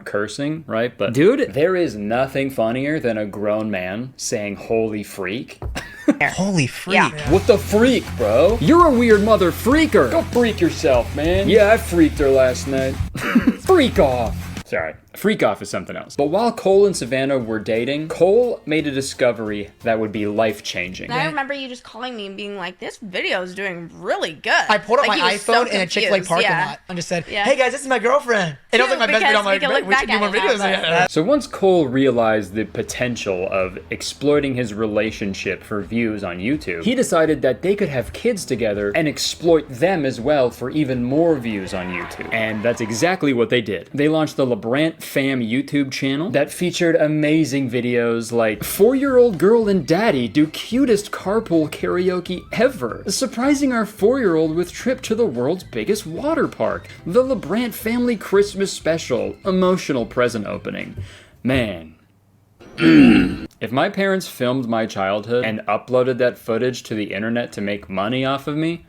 cursing, right? But dude, there is nothing funnier than a grown man saying holy freak. Holy freak. Yeah. What the freak, bro? You're a weird mother freaker. Go freak yourself, man. Yeah, I freaked her last night. Freak off. Sorry. Freak off is something else. But while Cole and Savannah were dating, Cole made a discovery that would be life-changing. I remember you just calling me and being like, this video is doing really good. I pulled up Like, my he was so iPhone in a Chick-fil-A parking lot and just said, hey guys, this is my girlfriend. And it was like my best video. I'm like, we should do more videos. So once Cole realized the potential of exploiting his relationship for views on YouTube, he decided that they could have kids together and exploit them as well for even more views on YouTube. And that's exactly what they did. They launched the LaBrant Fam YouTube channel that featured amazing videos like 4-year-old girl and daddy do cutest carpool karaoke ever, surprising our 4-year-old with trip to the world's biggest water park, the LaBrant Family Christmas Special, emotional present opening. Man. If my parents filmed my childhood and uploaded that footage to the internet to make money off of me,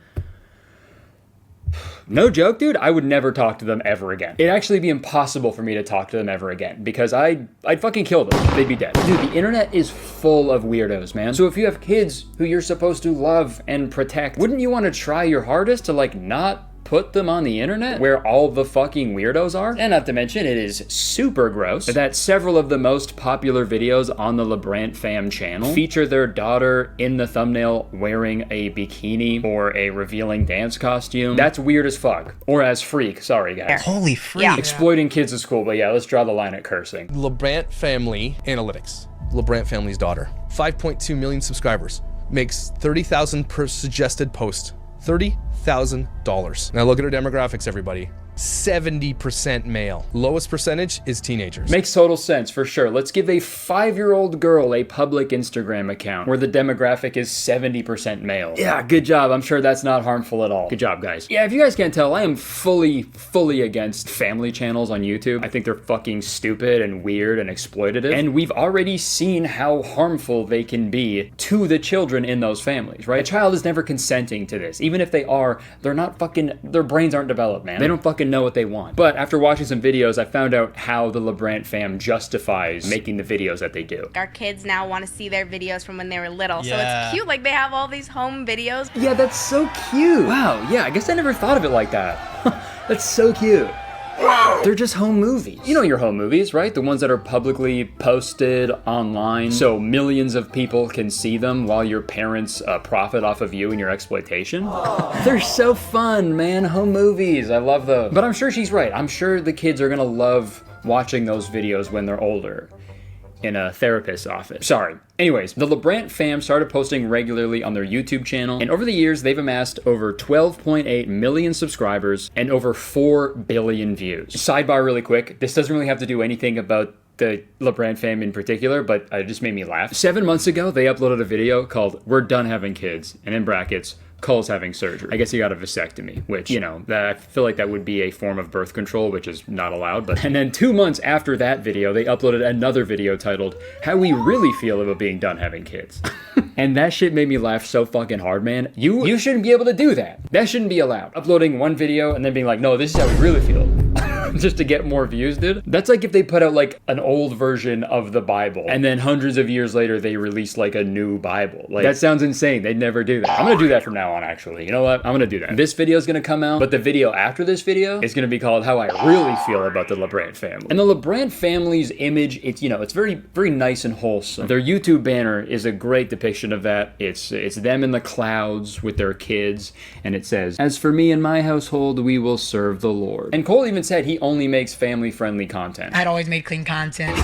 no joke, dude, I would never talk to them ever again. It'd actually be impossible for me to talk to them ever again because I'd fucking kill them. They'd be dead. Dude, the internet is full of weirdos, man. So if you have kids who you're supposed to love and protect, wouldn't you want to try your hardest to like not put them on the internet where all the fucking weirdos are? And not to mention, it is super gross that several of the most popular videos on the LaBrant Fam channel feature their daughter in the thumbnail wearing a bikini or a revealing dance costume. That's weird as fuck. Or as freak, sorry guys. Holy freak. Yeah. Exploiting kids at school, but yeah, let's draw the line at cursing. LaBrant Family Analytics. LaBrant Family's daughter. 5.2 million subscribers. Makes $30,000 per suggested post. $30,000. Now look at her demographics, everybody. 70% male. Lowest percentage is teenagers. Makes total sense, for sure. Let's give a 5-year-old girl a public Instagram account where the demographic is 70% male. Yeah, good job. I'm sure that's not harmful at all. Good job, guys. Yeah, if you guys can't tell, I am fully against family channels on YouTube. I think they're fucking stupid and weird and exploitative. And we've already seen how harmful they can be to the children in those families, right? A child is never consenting to this. Even if they are, they're not fucking, their brains aren't developed, man. They don't fucking know what they want. But after watching some videos, I found out how the LaBrant Fam justifies making the videos that they do. Our kids now want to see their videos from when they were little. So it's cute, like they have all these home videos. Yeah, that's so cute. Wow, yeah, I guess I never thought of it like that. That's so cute. They're just home movies. You know your home movies, right? The ones that are publicly posted online so millions of people can see them while your parents profit off of you and your exploitation. They're so fun, man. Home movies. I love those. But I'm sure she's right. I'm sure the kids are gonna love watching those videos when they're older. In a therapist's office. Sorry. Anyways, the LaBrant Fam started posting regularly on their YouTube channel, and over the years, they've amassed over 12.8 million subscribers and over 4 billion views. Sidebar really quick, this doesn't really have to do anything about the LaBrant Fam in particular, but it just made me laugh. 7 months ago, they uploaded a video called "We're Done Having Kids," and in brackets, Cole's having surgery. I guess he got a vasectomy, which, you know, that I feel like that would be a form of birth control, which is not allowed. But and then 2 months after that video, they uploaded another video titled "How We Really Feel About Being Done Having Kids." And that shit made me laugh so fucking hard, man. You shouldn't be able to do that. That shouldn't be allowed. Uploading one video and then being like, no, this is how we really feel. Just to get more views, dude. That's like if they put out like an old version of the Bible and then hundreds of years later they release like a new Bible. Like, that sounds insane. They'd never do that. I'm gonna do that from now on, actually. You know what? I'm gonna do that. This video is gonna come out, but the video after this video is gonna be called "How I Really Feel About the LaBrant Family." And the LaBrant family's image, it's, you know, it's very, very nice and wholesome. Their YouTube banner is a great depiction of that. It's them in the clouds with their kids, and it says, "As for me and my household, we will serve the Lord." And Cole even said he only makes family-friendly content. I'd always made clean content.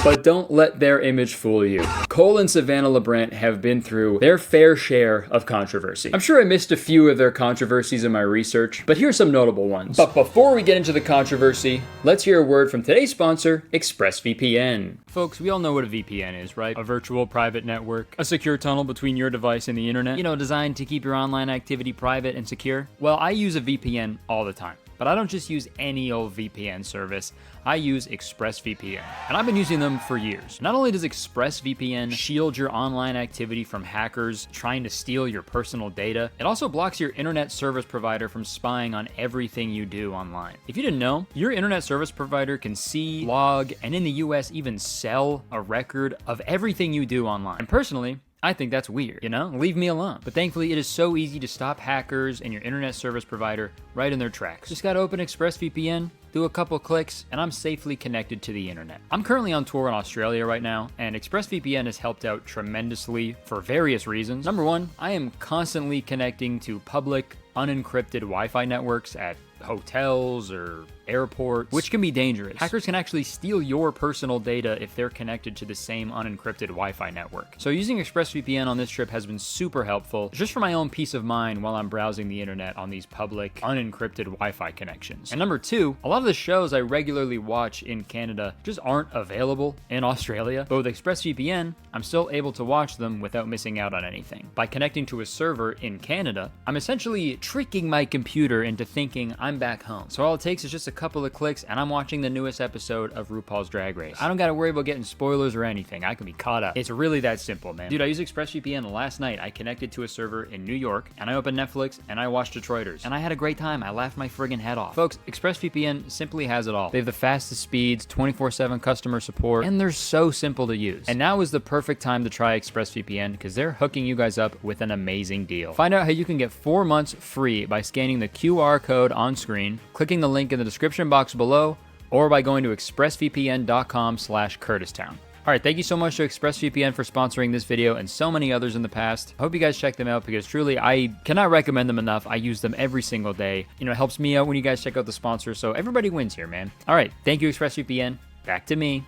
But don't let their image fool you. Cole and Savannah LaBrant have been through their fair share of controversy. I'm sure I missed a few of their controversies in my research, but here's some notable ones. But before we get into the controversy, let's hear a word from today's sponsor, ExpressVPN. Folks, we all know what a VPN is, right? A virtual private network, a secure tunnel between your device and the internet, you know, designed to keep your online activity private and secure. Well, I use a VPN all the time. But I don't just use any old VPN service. I use ExpressVPN, and I've been using them for years. Not only does ExpressVPN shield your online activity from hackers trying to steal your personal data, it also blocks your internet service provider from spying on everything you do online. If you didn't know, your internet service provider can see, log, and in the US even sell a record of everything you do online. And personally, I think that's weird, you know? Leave me alone. But thankfully, it is so easy to stop hackers and your internet service provider right in their tracks. Just gotta open ExpressVPN, do a couple clicks, and I'm safely connected to the internet. I'm currently on tour in Australia right now, and ExpressVPN has helped out tremendously for various reasons. Number one, I am constantly connecting to public, unencrypted Wi-Fi networks at hotels or airports, which can be dangerous. Hackers can actually steal your personal data if they're connected to the same unencrypted Wi-Fi network. So using ExpressVPN on this trip has been super helpful, just for my own peace of mind while I'm browsing the internet on these public, unencrypted Wi-Fi connections. And number two, a lot of the shows I regularly watch in Canada just aren't available in Australia, but with ExpressVPN, I'm still able to watch them without missing out on anything. By connecting to a server in Canada, I'm essentially tricking my computer into thinking I'm back home. So all it takes is just a couple of clicks and I'm watching the newest episode of RuPaul's Drag Race. I don't gotta worry about getting spoilers or anything. I can be caught up. It's really that simple, man. Dude, I used ExpressVPN last night. I connected to a server in New York and I opened Netflix and I watched Detroiters. And I had a great time. I laughed my friggin' head off. Folks, ExpressVPN simply has it all. They have the fastest speeds, 24/7 customer support, and they're so simple to use. And now is the perfect time to try ExpressVPN because they're hooking you guys up with an amazing deal. Find out how you can get 4 months free by scanning the QR code on screen, clicking the link in the description box below, or by going to expressvpn.com/CurtisTown. All right, thank you so much to ExpressVPN for sponsoring this video and so many others in the past. I hope you guys check them out because truly, I cannot recommend them enough. I use them every single day. You know, it helps me out when you guys check out the sponsors, so everybody wins here, man. All right, thank you, ExpressVPN. Back to me.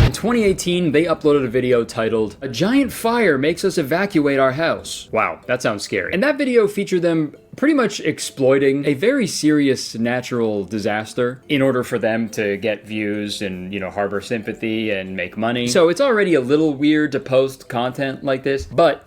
In 2018, they uploaded a video titled, "A giant fire makes us evacuate our house." Wow, that sounds scary. And that video featured them pretty much exploiting a very serious natural disaster in order for them to get views and, you know, harbor sympathy and make money. So it's already a little weird to post content like this, but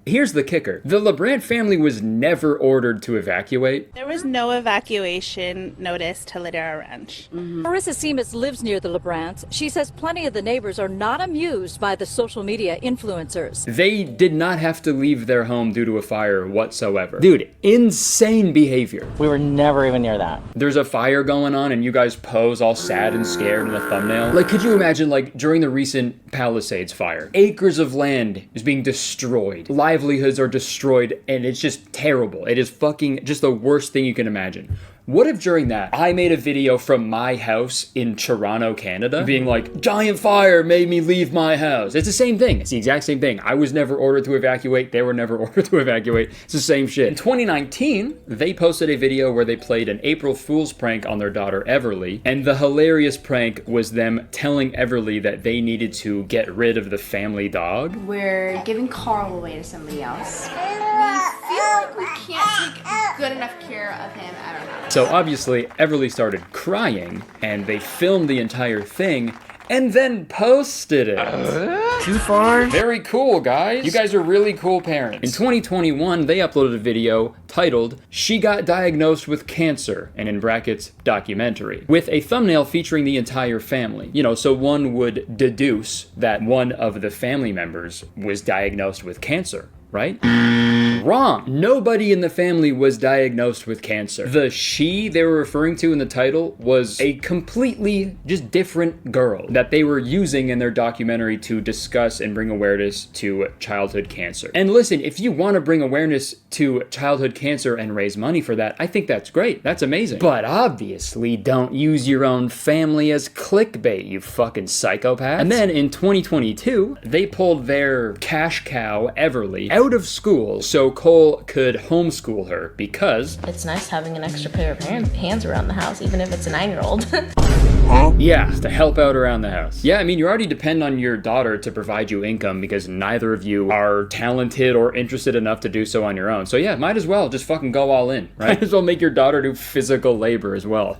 here's the kicker. The LaBrant family was never ordered to evacuate. There was no evacuation notice to Ladera Ranch. Marissa Seamus lives near the LaBrants. She says plenty of the neighbors are not amused by the social media influencers. They did not have to leave their home due to a fire whatsoever. Dude, insane behavior. We were never even near that. There's a fire going on and you guys pose all sad and scared in the thumbnail. Like, could you imagine, like, during the recent Palisades fire, acres of land is being destroyed. Livelihoods are destroyed and it's just terrible. It is fucking just the worst thing you can imagine. What if during that, I made a video from my house in Toronto, Canada, being like, giant fire made me leave my house. It's the same thing. It's the exact same thing. I was never ordered to evacuate. They were never ordered to evacuate. It's the same shit. In 2019, they posted a video where they played an April Fool's prank on their daughter, Everly. And the hilarious prank was them telling Everly that they needed to get rid of the family dog. We're giving Carl away to somebody else. We feel like we can't take good enough care of him. I don't know. So obviously, Everly started crying, and they filmed the entire thing, and then posted it. Too far? Very cool, guys. You guys are really cool parents. In 2021, they uploaded a video titled, "She Got Diagnosed with Cancer," and in brackets, documentary, with a thumbnail featuring the entire family. You know, so one would deduce that one of the family members was diagnosed with cancer, right? Wrong. Nobody in the family was diagnosed with cancer. The she they were referring to in the title was a completely just different girl that they were using in their documentary to discuss and bring awareness to childhood cancer. And listen, if you want to bring awareness to childhood cancer and raise money for that, I think that's great. That's amazing. But obviously, don't use your own family as clickbait, you fucking psychopaths. And then in 2022, they pulled their cash cow, Everly, out of school so Cole could homeschool her because it's nice having an extra pair of hands around the house, even if it's a 9-year-old. Yeah, to help out around the house. Yeah, I mean, you already depend on your daughter to provide you income because neither of you are talented or interested enough to do so on your own. So yeah, might as well just fucking go all in, right? Might as well make your daughter do physical labor as well.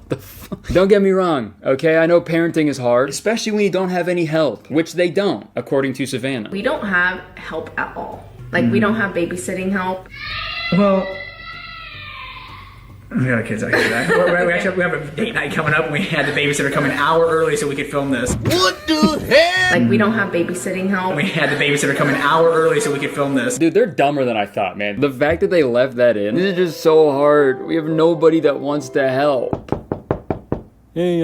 Don't get me wrong, okay? I know parenting is hard, especially when you don't have any help, which they don't, according to Savannah. We don't have help at all. Like, we don't have babysitting help. Well, We got our kids out here. We have a date night coming up, and we had the babysitter come an hour early so we could film this. What the hell? Like, we don't have babysitting help. We had the babysitter come an hour early so we could film this. Dude, they're dumber than I thought, man. The fact that they left that in, this is just so hard. We have nobody that wants to help. Hey,